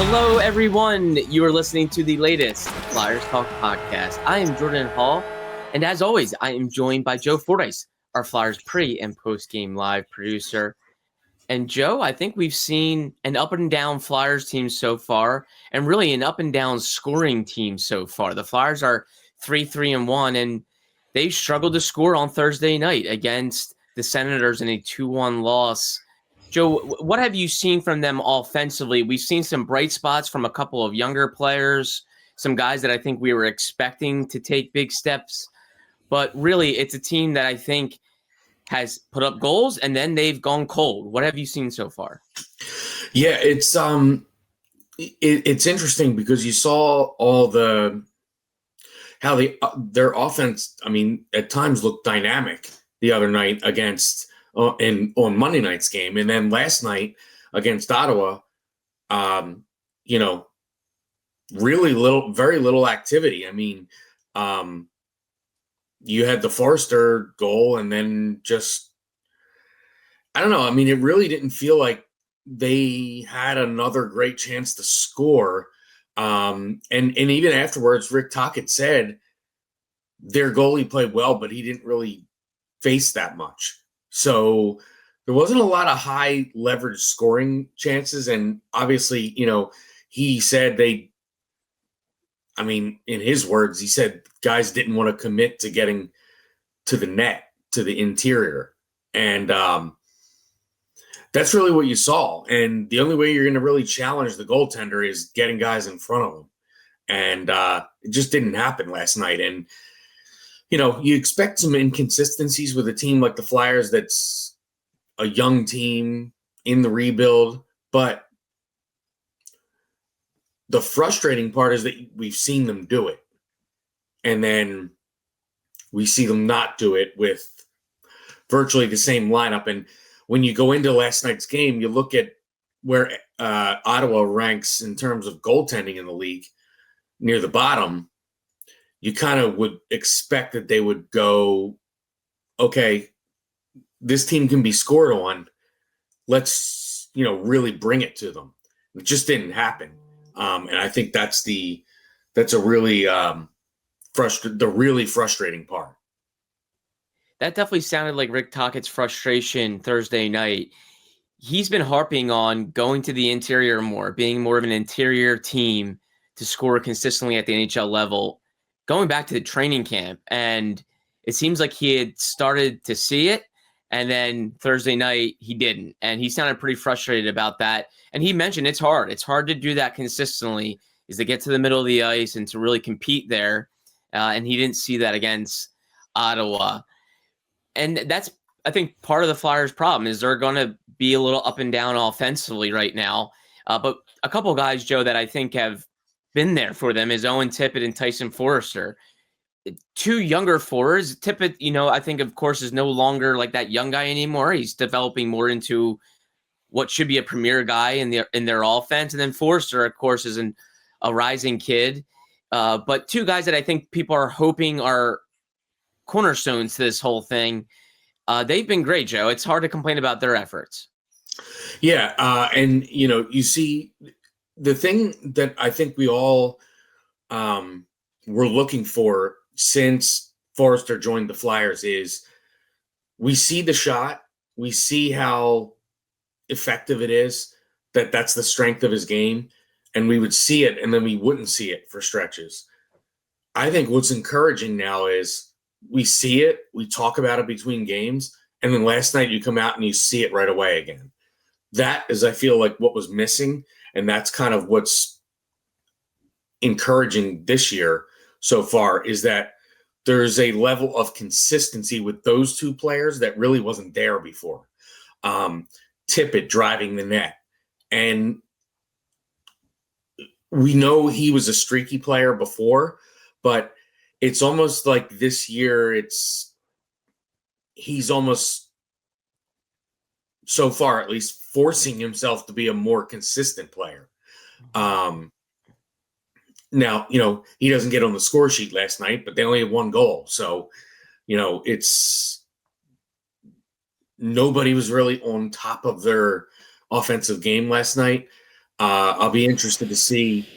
Hello, everyone. You are listening to the latest Flyers Talk podcast. I am Jordan Hall, and as always, I am joined by Joe Fordyce, our Flyers pre- and post-game live producer. And Joe, I think we've seen an up and down Flyers team so far, and really an up and down scoring team so far. The Flyers are 3-1, and they struggled to score on Thursday night against the Senators in a 2-1 loss. Joe, what have you seen from them offensively? We've seen some bright spots from a couple of younger players, some guys that I think we were expecting to take big steps. But really, it's a team that I think has put up goals and then they've gone cold. What have you seen so far? Yeah, it's interesting because you saw all how their offense, I mean, at times looked dynamic the other night against on Monday night's game, and then last night against Ottawa, very little activity. I mean, you had the Foerster goal, and then I don't know. I mean, it really didn't feel like they had another great chance to score. And even afterwards, Rick Tocchet said their goalie played well, but he didn't really face that much. So there wasn't a lot of high leverage scoring chances. And obviously, he said in his words, he said guys didn't want to commit to getting to the net, to the interior. And that's really what you saw. And the only way you're going to really challenge the goaltender is getting guys in front of him. And it just didn't happen last night. And you expect some inconsistencies with a team like the Flyers that's a young team in the rebuild. But the frustrating part is that we've seen them do it. And then we see them not do it with virtually the same lineup. And when you go into last night's game, you look at where Ottawa ranks in terms of goaltending in the league near the bottom. You kind of would expect that they would go, okay, this team can be scored on. Let's, really bring it to them. It just didn't happen. And I think that's a really frustrating part. That definitely sounded like Rick Tocchet's frustration Thursday night. He's been harping on going to the interior more, being more of an interior team to score consistently at the NHL level, going back to the training camp. And it seems like he had started to see it. And then Thursday night, he didn't. And he sounded pretty frustrated about that. And he mentioned it's hard. It's hard to do that consistently, is to get to the middle of the ice and to really compete there. And he didn't see that against Ottawa. And that's, I think, part of the Flyers' problem is they're going to be a little up and down offensively right now. But a couple of guys, Joe, that I think have been there for them is Owen, Tippett, and Tyson Foerster. Two younger forwards. Tippett, I think, of course, is no longer like that young guy anymore. He's developing more into what should be a premier guy in their offense. And then Foerster, of course, is a rising kid. But two guys that I think people are hoping are cornerstones to this whole thing. They've been great, Joe. It's hard to complain about their efforts. Yeah. And, you see the thing that I think we all were looking for since Foerster joined the Flyers is we see the shot. We see how effective it is, that's the strength of his game. And we would see it and then we wouldn't see it for stretches. I think what's encouraging now is we see it, we talk about it between games, and then last night you come out and you see it right away again. That is, I feel like, what was missing, and that's kind of what's encouraging this year so far, is that there's a level of consistency with those two players that really wasn't there before. Tippett driving the net. And we know he was a streaky player before, but it's almost like this year he's almost, so far at least, forcing himself to be a more consistent player. Now, he doesn't get on the score sheet last night, but they only had one goal. So, it's nobody was really on top of their offensive game last night. I'll be interested to see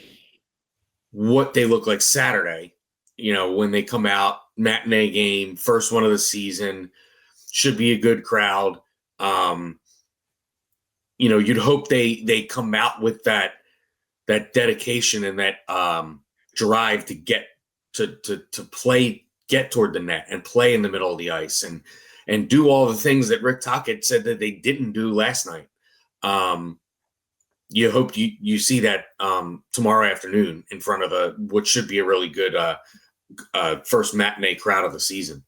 what they look like Saturday. When they come out, matinee game, first one of the season, should be a good crowd. You'd hope they come out with that dedication and that drive to get to play, get toward the net and play in the middle of the ice and do all the things that Rick Tocchet said that they didn't do last night. You hope you see that tomorrow afternoon in front of what should be a really good first matinee crowd of the season.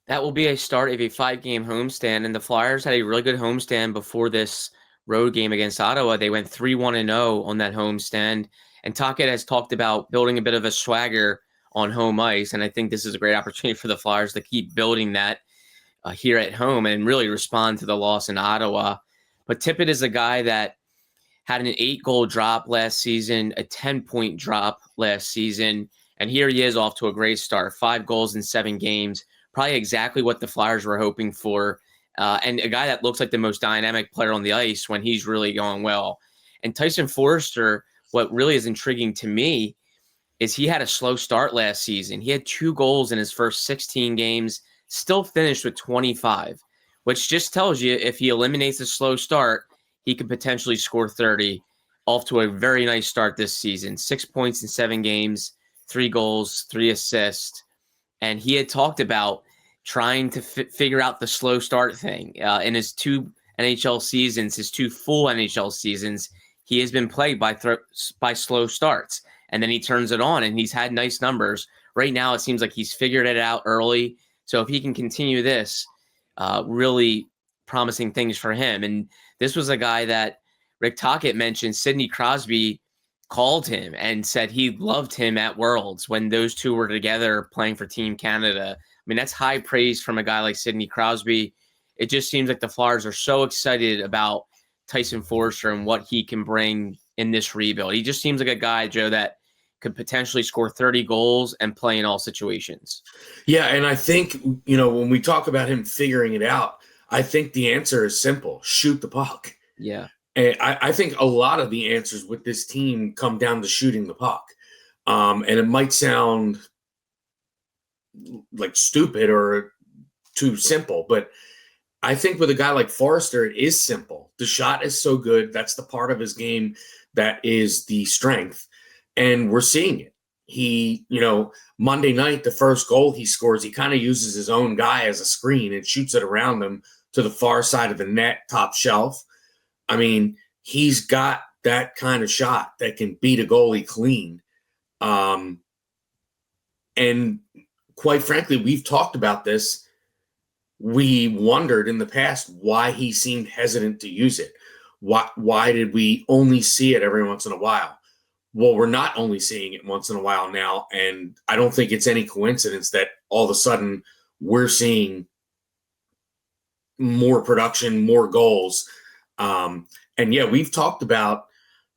That will be a start of a 5-game homestand, and the Flyers had a really good homestand before this road game against Ottawa. They went 3-1-0 on that homestand, and Tocchet has talked about building a bit of a swagger on home ice, and I think this is a great opportunity for the Flyers to keep building that here at home and really respond to the loss in Ottawa. But Tippett is a guy that had an 8-goal drop last season, a 10-point drop last season, and here he is off to a great start, 5 goals in 7 games. Probably exactly what the Flyers were hoping for, and a guy that looks like the most dynamic player on the ice when he's really going well. And Tyson Foerster, what really is intriguing to me is he had a slow start last season. He had 2 goals in his first 16 games, still finished with 25, which just tells you if he eliminates a slow start, he could potentially score 30. Off to a very nice start this season. 6 points in 7 games, 3 goals, 3 assists. And he had talked about trying to figure out the slow start thing. In his 2 NHL seasons, his 2 full NHL seasons, he has been plagued by slow starts. And then he turns it on, and he's had nice numbers. Right now, it seems like he's figured it out early. So if he can continue this, really promising things for him. And this was a guy that Rick Tocchet mentioned. Sidney Crosby called him and said he loved him at Worlds when those two were together playing for Team Canada. I mean, that's high praise from a guy like Sidney Crosby. It just seems like the Flyers are so excited about Tyson Foerster and what he can bring in this rebuild. He just seems like a guy, Joe, that could potentially score 30 goals and play in all situations. Yeah, and I think, when we talk about him figuring it out, I think the answer is simple: shoot the puck. Yeah. And I think a lot of the answers with this team come down to shooting the puck. And it might sound like stupid or too simple, but I think with a guy like Foerster, it is simple. The shot is so good. That's the part of his game that is the strength. And we're seeing it. He, Monday night, the first goal he scores, he kind of uses his own guy as a screen and shoots it around him to the far side of the net, top shelf. I mean, he's got that kind of shot that can beat a goalie clean. And quite frankly, we've talked about this. We wondered in the past why he seemed hesitant to use it. Why did we only see it every once in a while? Well, we're not only seeing it once in a while now, and I don't think it's any coincidence that all of a sudden we're seeing more production, more goals. And yeah, we've talked about,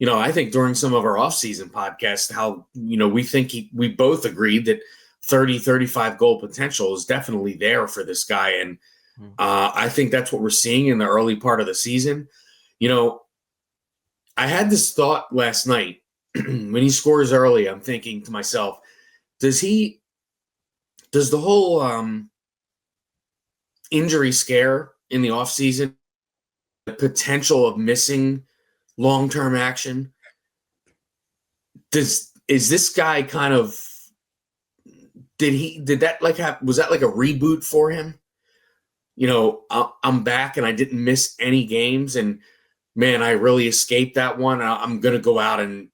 I think during some of our off-season podcasts, how, we think we both agreed that 30, 35 goal potential is definitely there for this guy. And I think that's what we're seeing in the early part of the season. I had this thought last night when he scores early. I'm thinking to myself, does the whole injury scare in the offseason, the potential of missing long-term action, is this guy kind of, did that like was that like a reboot for him? I'm back and I didn't miss any games, and man, I really escaped that one. I'm going to go out and,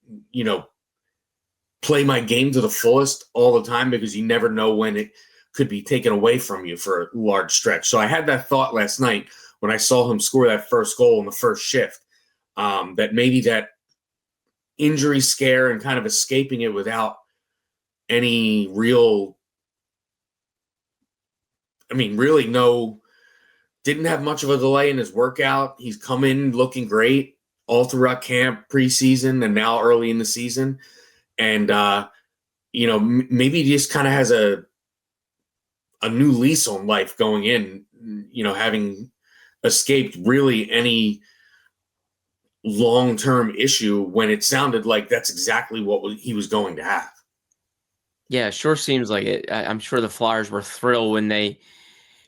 play my game to the fullest all the time, because you never know when it could be taken away from you for a large stretch. So I had that thought last night when I saw him score that first goal in the first shift, that maybe that injury scare and kind of escaping it without any real, really didn't have much of a delay in his workout. He's come in looking great all throughout camp, preseason, and now early in the season. And, maybe he just kind of has a new lease on life going in, having escaped really any, long-term issue when it sounded like that's exactly what he was going to have. Yeah, sure seems like it. I'm sure the Flyers were thrilled when they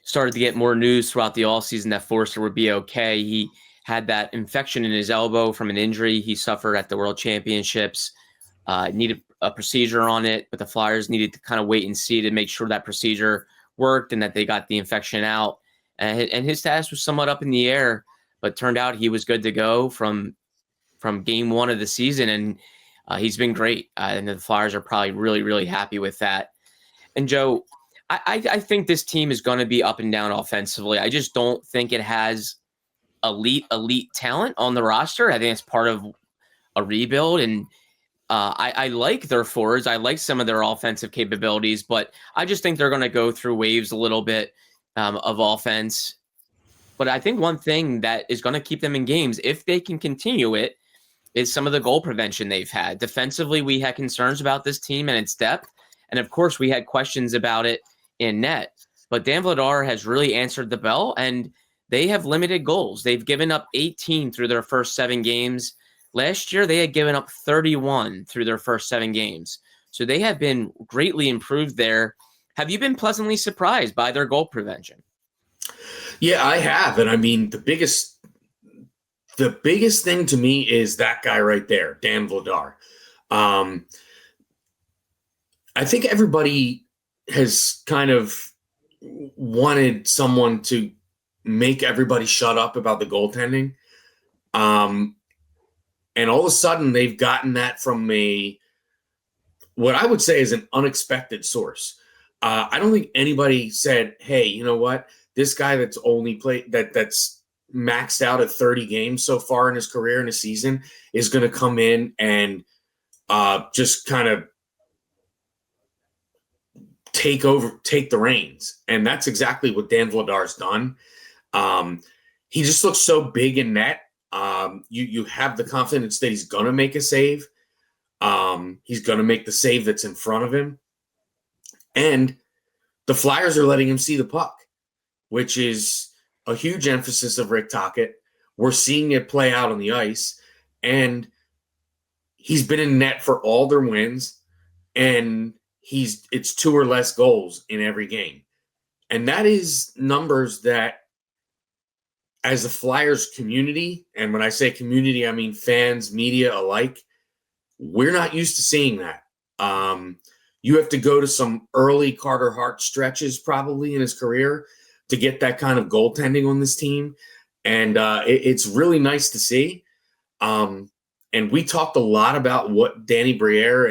started to get more news throughout the offseason that Foerster would be okay. He had that infection in his elbow from an injury he suffered at the World Championships. Needed a procedure on it, but the Flyers needed to kind of wait and see to make sure that procedure worked and that they got the infection out. And his status was somewhat up in the air, but turned out he was good to go from game one of the season, and he's been great. And the Flyers are probably really, really happy with that. And Joe, I think this team is going to be up and down offensively. I just don't think it has elite talent on the roster. I think it's part of a rebuild, and I like their forwards. I like some of their offensive capabilities, but I just think they're going to go through waves a little bit of offense. But I think one thing that is going to keep them in games, if they can continue it, is some of the goal prevention they've had. Defensively, we had concerns about this team and its depth. And of course, we had questions about it in net. But Dan Vladar has really answered the bell, and they have limited goals. They've given up 18 through their first 7 games. Last year, they had given up 31 through their first 7 games. So they have been greatly improved there. Have you been pleasantly surprised by their goal prevention? Yeah, I have. And I mean, the biggest thing to me is that guy right there, Dan Vladar. I think everybody has kind of wanted someone to make everybody shut up about the goaltending. And all of a sudden, they've gotten that from what I would say is an unexpected source. I don't think anybody said, hey, you know what? This guy that's only played that's maxed out at 30 games so far in his career in a season is going to come in and just kind of take the reins. And that's exactly what Dan Vladar's done. He just looks so big in net. You have the confidence that he's going to make a save. He's going to make the save that's in front of him. And the Flyers are letting him see the puck, which is a huge emphasis of Rick Tocchet. We're seeing it play out on the ice. And he's been in net for all their wins. And it's 2 or less goals in every game. And that is numbers that, as the Flyers community, and when I say community, I mean fans, media alike, we're not used to seeing that. You have to go to some early Carter Hart stretches probably in his career to get that kind of goaltending on this team. And it's really nice to see. And we talked a lot about what Danny Briere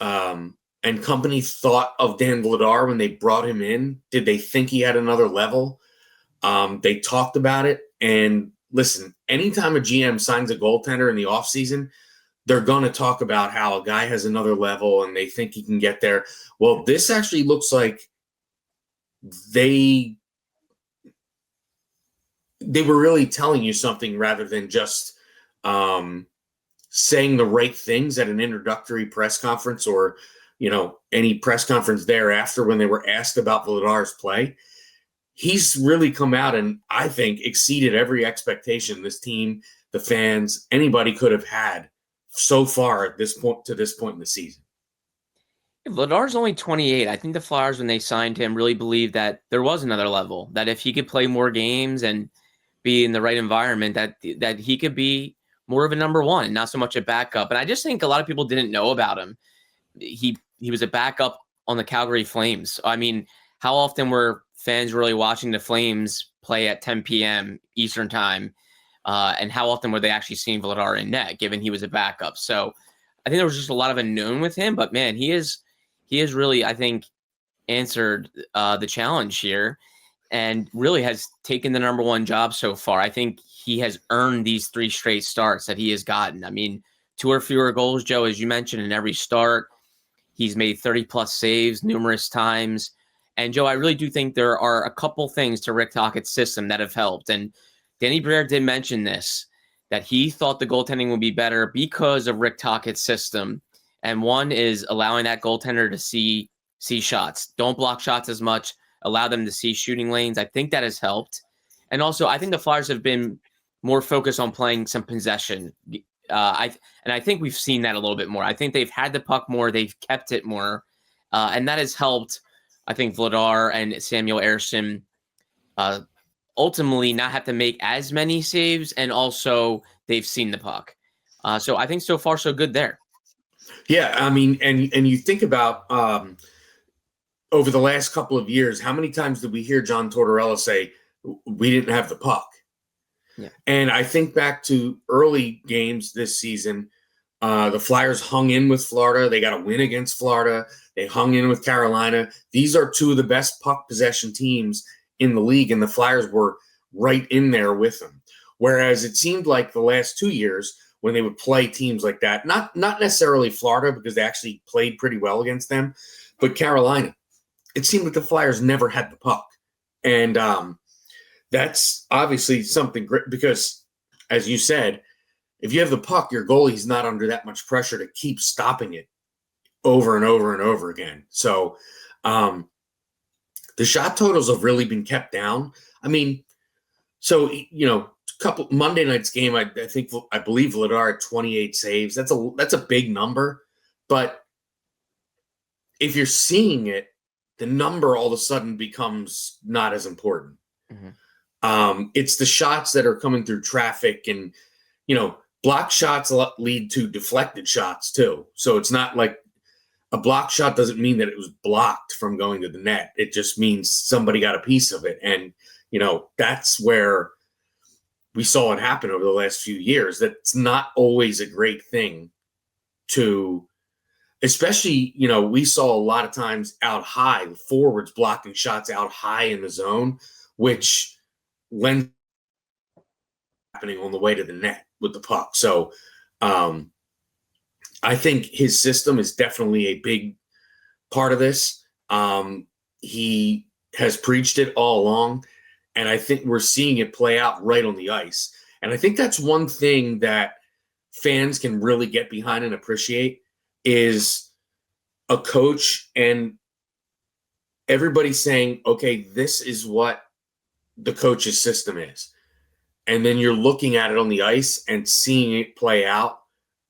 and company thought of Dan Vladar when they brought him in. Did they think he had another level? They talked about it. And listen, anytime a GM signs a goaltender in the offseason, they're going to talk about how a guy has another level and they think he can get there. Well, this actually looks like they were really telling you something rather than just saying the right things at an introductory press conference or, any press conference thereafter when they were asked about Vladar's play. He's really come out and I think exceeded every expectation this team, the fans, anybody could have had so far at this point in the season. Vladar's only 28. I think the Flyers, when they signed him, really believed that there was another level, that if he could play more games and be in the right environment, that he could be more of a number one, not so much a backup. And I just think a lot of people didn't know about him. He was a backup on the Calgary Flames. I mean, how often were fans really watching the Flames play at 10 p.m. Eastern time? And how often were they actually seeing Vladar in net, given he was a backup? So I think there was just a lot of unknown with him. But, man, he is really, I think, answered the challenge here and really has taken the number one job so far. I think he has earned these 3 straight starts that he has gotten. I mean, 2 or fewer goals, Joe, as you mentioned, in every start. He's made 30-plus saves numerous times. And, Joe, I really do think there are a couple things to Rick Tocchet's system that have helped. And Danny Briere did mention this, that he thought the goaltending would be better because of Rick Tocchet's system. And one is allowing that goaltender to see shots. Don't block shots as much. Allow them to see shooting lanes. I think that has helped. And also, I think the Flyers have been more focus on playing some possession. I think we've seen that a little bit more. I think they've had the puck more, they've kept it more, and that has helped. I think Vladar and Samuel Ersson ultimately not have to make as many saves, and also they've seen the puck. So I think so far so good there. Yeah, I mean, and you think about over the last couple of years, how many times did we hear John Tortorella say we didn't have the puck? Yeah. And I think back to early games this season, the Flyers hung in with Florida. They got a win against Florida. They hung in with Carolina. These are two of the best puck possession teams in the league, and the Flyers were right in there with them. Whereas it seemed like the last 2 years when they would play teams like that, not necessarily Florida because they actually played pretty well against them, but Carolina, it seemed like the Flyers never had the puck. And that's obviously something great because, as you said, if you have the puck, your goalie's not under that much pressure to keep stopping it over and over and over again. So the shot totals have really been kept down. I mean, so, couple Monday night's game, I believe Vladar had 28 saves. That's a big number, but if you're seeing it, the number all of a sudden becomes not as important. Mm-hmm. It's the shots that are coming through traffic, and block shots lead to deflected shots too. So it's not like a block shot doesn't mean that it was blocked from going to the net. It just means somebody got a piece of it, and that's where we saw it happen over the last few years. That's not always a great thing to, especially, we saw a lot of times out high, forwards blocking shots out high in the zone, which lends happening on the way to the net with the puck. So I think his system is definitely a big part of this. He has preached it all along, and I think we're seeing it play out right on the ice. And I think that's one thing that fans can really get behind and appreciate is a coach and everybody saying, okay, this is what the coach's system is. And then you're looking at it on the ice and seeing it play out.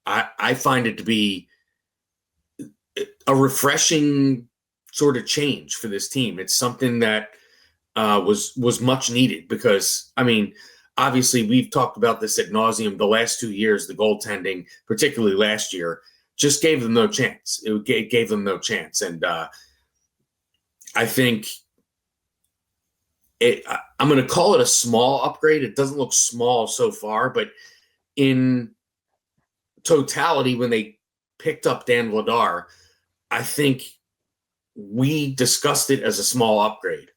I find it to be a refreshing sort of change for this team. It's something that was much needed because, I mean, obviously we've talked about this ad nauseum the last 2 years. The goaltending, particularly last year, just gave them no chance. It gave them no chance. And I think I'm going to call it a small upgrade. It doesn't look small so far, but in totality, when they picked up Dan Vladar, I think we discussed it as a small upgrade.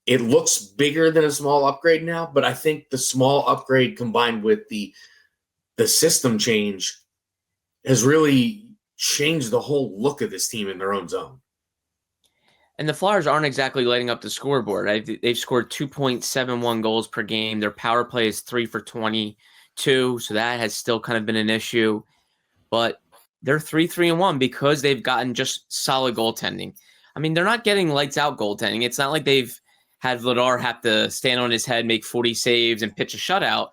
It looks bigger than a small upgrade now, but I think the small upgrade combined with the system change has really changed the whole look of this team in their own zone. And the Flyers aren't exactly lighting up the scoreboard. They've scored 2.71 goals per game. Their power play is 3 for 22, so that has still kind of been an issue. But they're 3-3-1 because they've gotten just solid goaltending. I mean, they're not getting lights out goaltending. It's not like they've had Vladar have to stand on his head, make 40 saves, and pitch a shutout.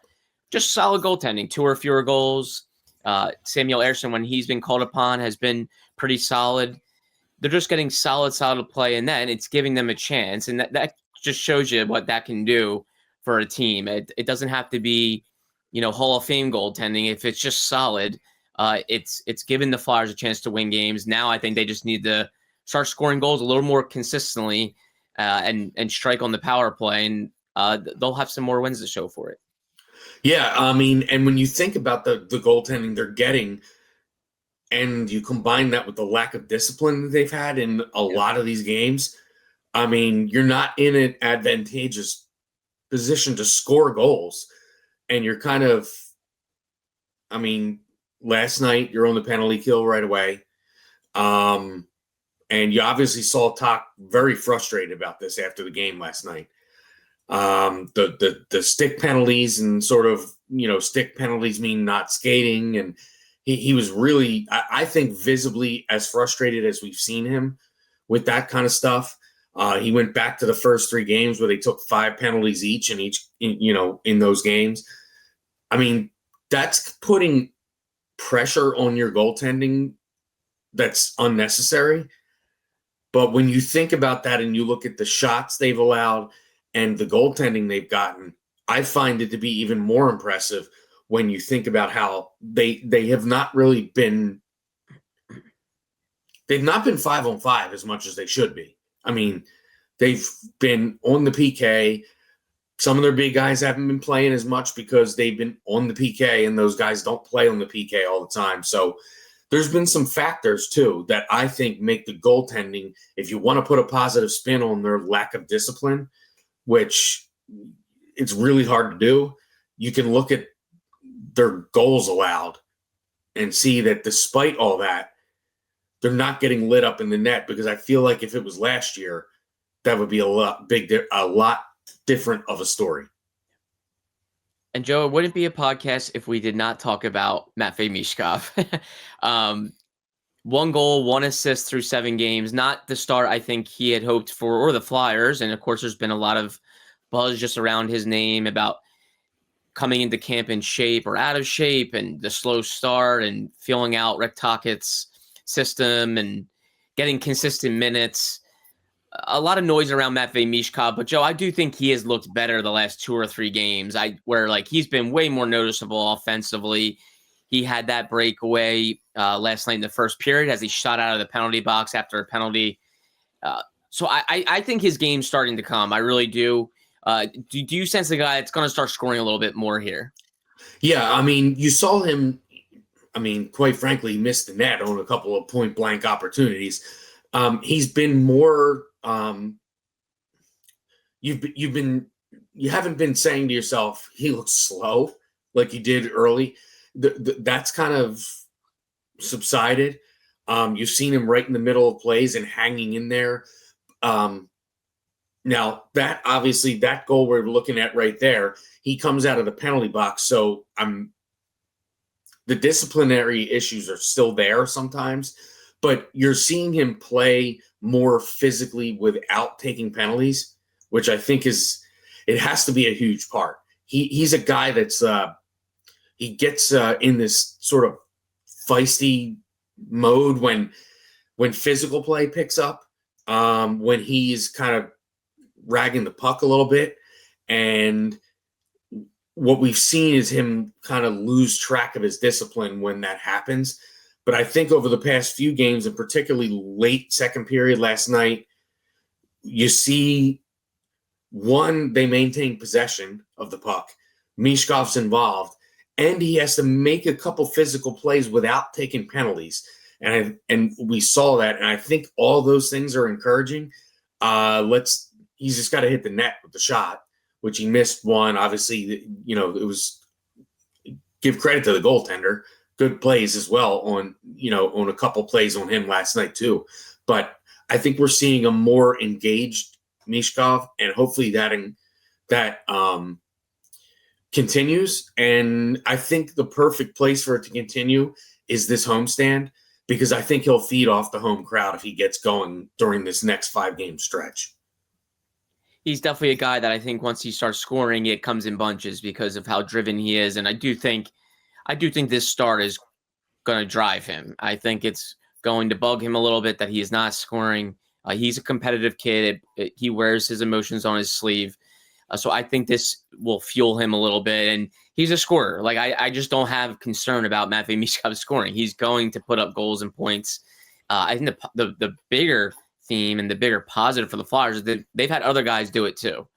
Just solid goaltending, 2 or fewer goals. Samuel Ersson, when he's been called upon, has been pretty solid. They're just getting solid play in that, and it's giving them a chance. And that just shows you what that can do for a team. It doesn't have to be, Hall of Fame goaltending. If it's just solid, it's giving the Flyers a chance to win games. Now I think they just need to start scoring goals a little more consistently and strike on the power play, and they'll have some more wins to show for it. Yeah, I mean, and when you think about the goaltending they're getting, and you combine that with the lack of discipline that they've had in a lot of these games, I mean, you're not in an advantageous position to score goals. And you're kind of, I mean, last night you're on the penalty kill right away. And you obviously saw Talk very frustrated about this after the game last night. The stick penalties and sort of, stick penalties mean not skating. And he was really, I think, visibly as frustrated as we've seen him with that kind of stuff. He went back to the first 3 games where they took 5 penalties each in those games. I mean, that's putting pressure on your goaltending that's unnecessary. But when you think about that and you look at the shots they've allowed and the goaltending they've gotten, I find it to be even more impressive when you think about how they have not really been – they've not been 5-on-5 as much as they should be. I mean, they've been on the PK. Some of their big guys haven't been playing as much because they've been on the PK, and those guys don't play on the PK all the time. So there's been some factors, too, that I think make the goaltending, if you want to put a positive spin on their lack of discipline, which it's really hard to do, you can look at their goals allowed and see that despite all that, they're not getting lit up in the net, because I feel like if it was last year, that would be a lot different of a story. And Joe, it wouldn't be a podcast if we did not talk about Matvei Michkov. 1 goal, 1 assist through 7 games. Not the start I think he had hoped for, or the Flyers. And of course, there's been a lot of buzz just around his name about coming into camp in shape or out of shape, and the slow start and filling out Rick Tockett's system and getting consistent minutes. A lot of noise around Matvei Michkov, but Joe, I do think he has looked better the last 2 or 3 games. Where he's been way more noticeable offensively. He had that breakaway last night in the first period as he shot out of the penalty box after a penalty. So I think his game's starting to come. I really do. Do you sense the guy that's going to start scoring a little bit more here? Yeah, I mean, you saw him. I mean, quite frankly, he missed the net on a couple of point blank opportunities. He's been more. You haven't been saying to yourself he looks slow like you did early. That's kind of subsided. You've seen him right in the middle of plays and hanging in there. Now that goal we're looking at right there, he comes out of the penalty box. So the disciplinary issues are still there sometimes, but you're seeing him play more physically without taking penalties, which I think it has to be a huge part. He's a guy that's he gets in this sort of feisty mode when physical play picks up, when he's kind of ragging the puck a little bit, and what we've seen is him kind of lose track of his discipline when that happens. But I think over the past few games, and particularly late second period last night, you see, they maintain possession of the puck. Michkov's involved, and he has to make a couple physical plays without taking penalties. And we saw that, and I think all those things are encouraging. He's just got to hit the net with the shot, which he missed one. Obviously, it was, give credit to the goaltender. Good plays as well on a couple plays on him last night too. But I think we're seeing a more engaged Michkov, and hopefully that continues. And I think the perfect place for it to continue is this homestand, because I think he'll feed off the home crowd if he gets going during this next 5-game stretch. He's definitely a guy that I think once he starts scoring, it comes in bunches because of how driven he is. And I do think this start is going to drive him. I think it's going to bug him a little bit that he is not scoring. He's a competitive kid. He wears his emotions on his sleeve. So I think this will fuel him a little bit. And he's a scorer. I just don't have concern about Matvei Michkov scoring. He's going to put up goals and points. I think the bigger theme and the bigger positive for the Flyers is that they've had other guys do it too.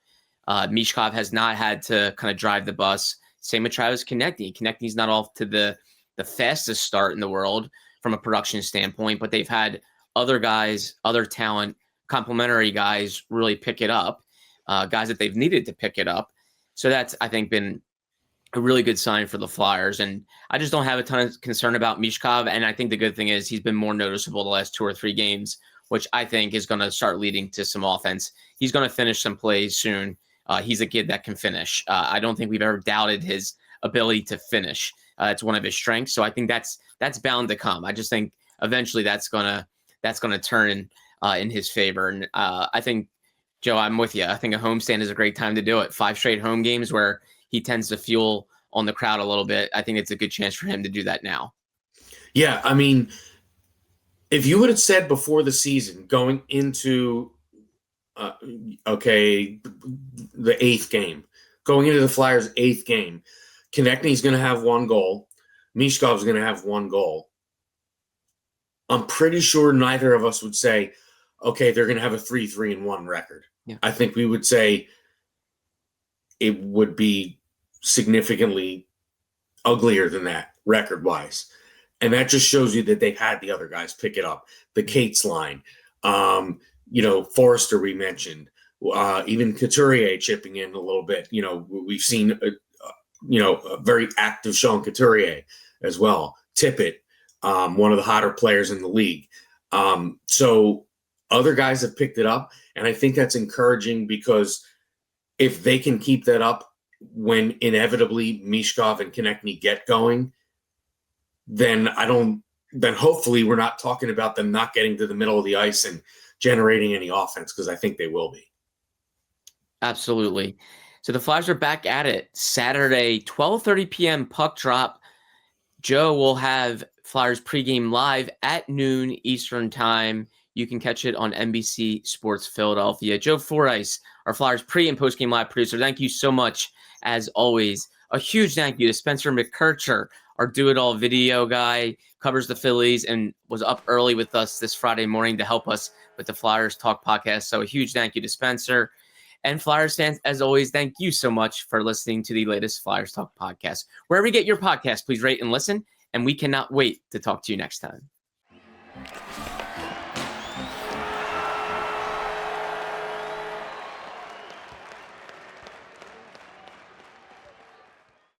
Michkov has not had to kind of drive the bus. Same with Travis Konecny. Konechny's not off to the fastest start in the world from a production standpoint, but they've had other guys, other talent, complementary guys really pick it up, guys that they've needed to pick it up. So that's, I think, been a really good sign for the Flyers. And I just don't have a ton of concern about Michkov. And I think the good thing is he's been more noticeable the last 2 or 3 games, which I think is going to start leading to some offense. He's going to finish some plays soon. He's a kid that can finish. I don't think we've ever doubted his ability to finish. It's one of his strengths. So I think that's bound to come. I just think eventually that's gonna turn in his favor. And I think, Joe, I'm with you. I think a homestand is a great time to do it. 5 straight home games where he tends to fuel on the crowd a little bit. I think it's a good chance for him to do that now. Yeah, I mean, if you would have said before the season going into the 8th game, going into the Flyers' 8th game, Konechny's going to have 1 goal, Michkov's going to have 1 goal, I'm pretty sure neither of us would say, okay, they're going to have a 3-3-1 record. Yeah. I think we would say it would be significantly uglier than that record-wise. And that just shows you that they had the other guys pick it up. The Cates line, Foerster we mentioned, even Couturier chipping in a little bit. We've seen, a very active Sean Couturier as well. Tippett, one of the hotter players in the league. So other guys have picked it up, and I think that's encouraging because if they can keep that up when inevitably Michkov and Konechny get going, then hopefully we're not talking about them not getting to the middle of the ice and generating any offense, because I think they will be. Absolutely. So the Flyers are back at it Saturday, 12:30 p.m. puck drop. Joe will have Flyers pregame live at noon Eastern time. You can catch it on NBC Sports Philadelphia. Joe Fordyce, our Flyers pre- and postgame live producer, thank you so much, as always. A huge thank you to Spencer McKercher, our do-it-all video guy, covers the Phillies and was up early with us this Friday morning to help us with the Flyers Talk podcast. So a huge thank you to Spencer. And Flyers fans, as always, thank you so much for listening to the latest Flyers Talk podcast. Wherever you get your podcast, please rate and listen, and we cannot wait to talk to you next time.